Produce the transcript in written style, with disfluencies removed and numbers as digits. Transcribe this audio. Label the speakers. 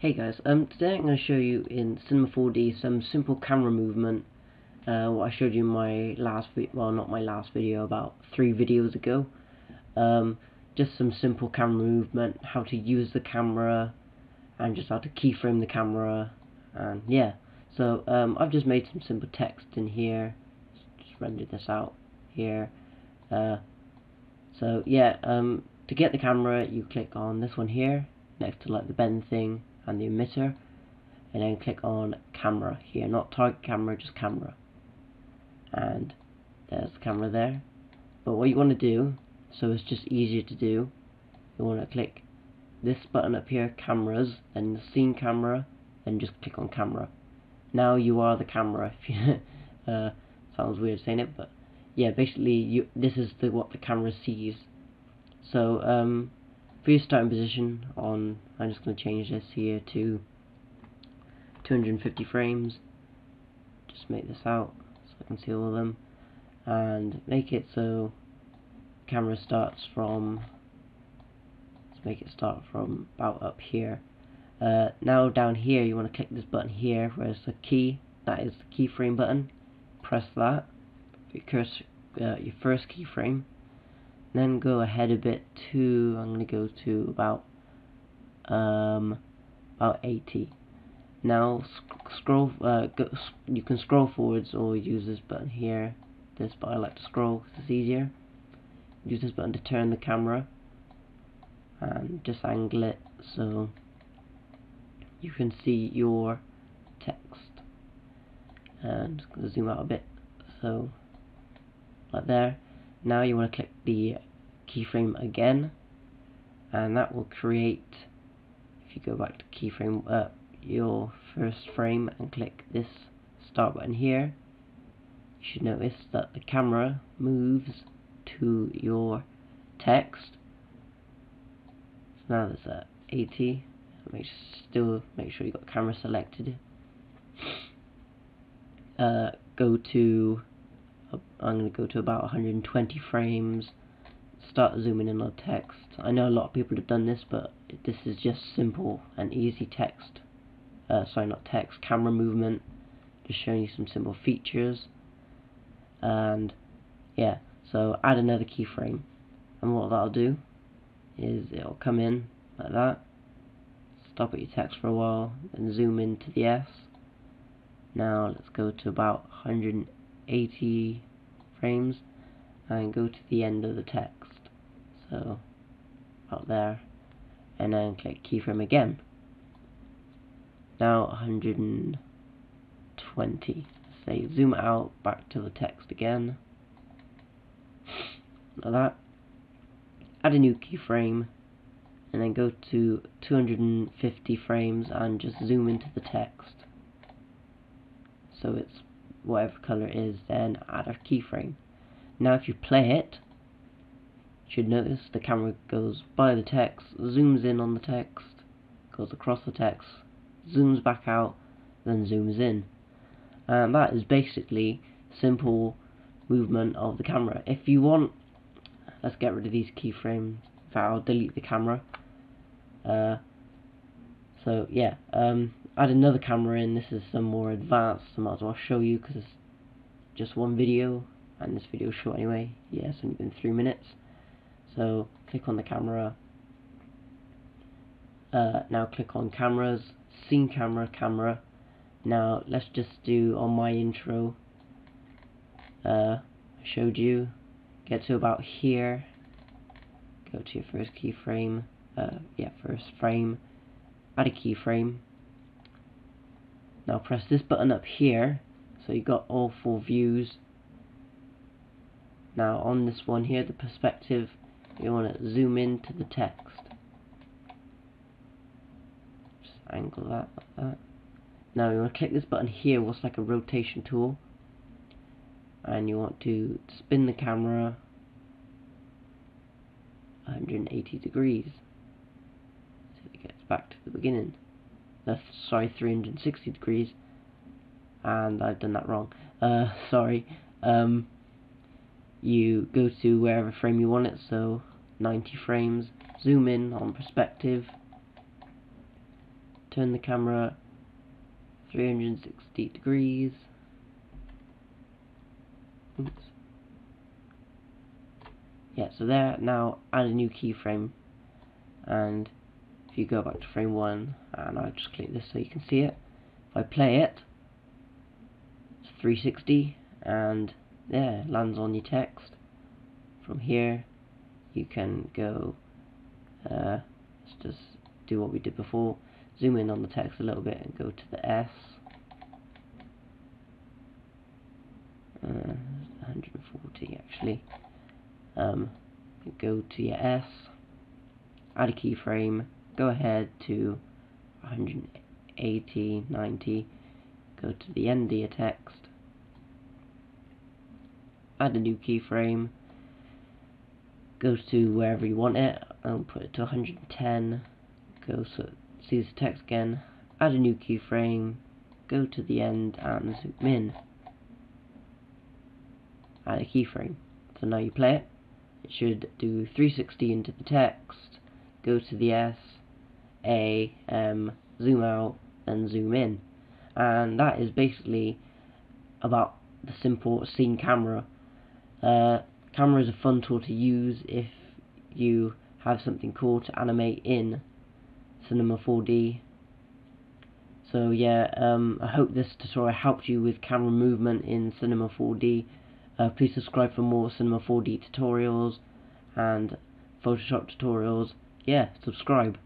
Speaker 1: Hey guys, today I'm going to show you in Cinema 4D some simple camera movement. What I showed you in my last video, well, not my last video, about 3 videos ago. Just some simple camera movement, how to use the camera, and just how to keyframe the camera, and yeah. So I've just made some simple text in here. Just render this out here. So yeah, to get the camera, you click on this one here, next to like the bend thing and the emitter, and then click on camera here, not target camera, just camera, and there's the camera there. But what you want to do, so it's just easier to do, you want to click this button up here, cameras, then the scene camera, then just click on camera. Now you are the camera. If you sounds weird saying it, but yeah, basically this is what the camera sees. So for your starting position on, I'm just going to change this here to 250 frames. Just make this out so I can see all of them, and make it so camera starts from, let's make it start from about up here. Now down here you want to click this button here where it's the key, that is the keyframe button. Press that for your first keyframe. Then go ahead a bit to, I'm going to go to about 80. Now scroll. You can scroll forwards or use this button here. But I like to scroll because it's easier. Use this button to turn the camera and just angle it so you can see your text. And I'm going to zoom out a bit, so like there. Now you want to click the keyframe again, and that will create, if you go back to keyframe, your first frame and click this start button here, you should notice that the camera moves to your text. So now there's at 80. Still make sure you got the camera selected. Go to, I'm going to go to about 120 frames. Start zooming in on text. I know a lot of people have done this, but this is just simple and easy text. Sorry, not text, camera movement. Just showing you some simple features. And yeah, so add another keyframe, and what that'll do is it'll come in like that. Stop at your text for a while, then zoom into the S. Now let's go to about 180 frames and go to the end of the text, so out there, and then click keyframe again. Now 120. Say zoom out back to the text again, like that. Add a new keyframe, and then go to 250 frames and just zoom into the text so it's whatever color it is, then add a keyframe. Now if you play it, you should notice the camera goes by the text, zooms in on the text, goes across the text, zooms back out, then zooms in. And that is basically simple movement of the camera. If you want, let's get rid of these keyframes. In fact, I'll delete the camera. So yeah, add another camera in. This is some more advanced, I might as well show you because it's just one video, and this video is short anyway. Yeah, it's only been 3 minutes. So click on the camera. Now click on cameras, scene camera, camera. Now let's just do on my intro. I showed you. Get to about here. Go to your first keyframe. First frame. Add a keyframe. Now press this button up here, so you got all 4 views. Now on this one here, the perspective, you want to zoom into the text. Just angle that like that. Now you want to click this button here, what's like a rotation tool, and you want to spin the camera 180 degrees so it gets back to the beginning. Sorry, 360 degrees, and I've done that wrong. Sorry. You go to wherever frame you want it, so 90 frames, zoom in on perspective, turn the camera 360 degrees. Oops. Yeah, so there. Now add a new keyframe, and if you go back to frame 1, and I just click this so you can see it. If I play it, it's 360, and yeah, it lands on your text. From here, you can go. Let's just do what we did before. Zoom in on the text a little bit and go to the S. 140 actually. Go to your S, add a keyframe, go ahead to 180, 90, go to the end of your text, add a new keyframe, go to wherever you want it, and put it to 110, go so see the text again, add a new keyframe, go to the end and zoom in, add a keyframe. So now you play it, it should do 360 into the text, go to the S, A, M, zoom out, then zoom in. And that is basically about the simple scene camera. Camera is a fun tool to use if you have something cool to animate in Cinema 4D. So yeah, I hope this tutorial helped you with camera movement in Cinema 4D. Please subscribe for more Cinema 4D tutorials and Photoshop tutorials. Yeah, subscribe.